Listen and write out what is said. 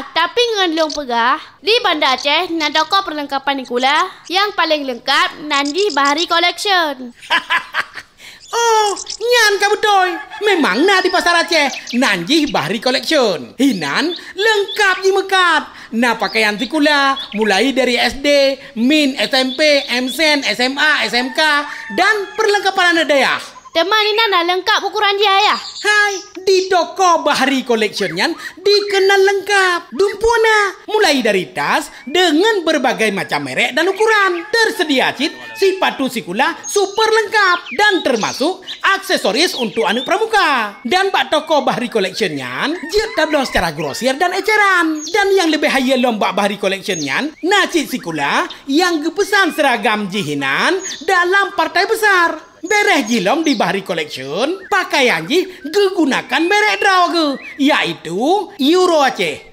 tapi ngenlong pegah di Banda Aceh nan toko perlengkapan Nikula yang paling lengkap Nanji Bahari Collection. Oh, nyan ka betul. Memang na di pasar Aceh Nanji Bahari Collection. Hinan lengkap di mekat. Nah pakaian Tikula mulai dari SD, Min, SMP, MSen, SMA, SMK dan perlengkapan anak daya. Teman ini nak lengkap ukuran dia ya. Hai, di toko Bahari Collection nyan dikenal lengkap. Dumpuna mulai dari tas dengan berbagai macam merek dan ukuran. Tersedia sepatu Sikula super lengkap dan termasuk aksesoris untuk anak pramuka. Dan bak toko Bahari Collection nyan dia tablo secara grosir dan eceran. Dan yang lebih haya lomba Bahari Collection nyan nacit Sikula yang gepesan seragam jihinan dalam partai besar. Bereh jilom di Bahari Collection, pakaian ji gegunakan merek draw ge, yaitu Euro Aceh.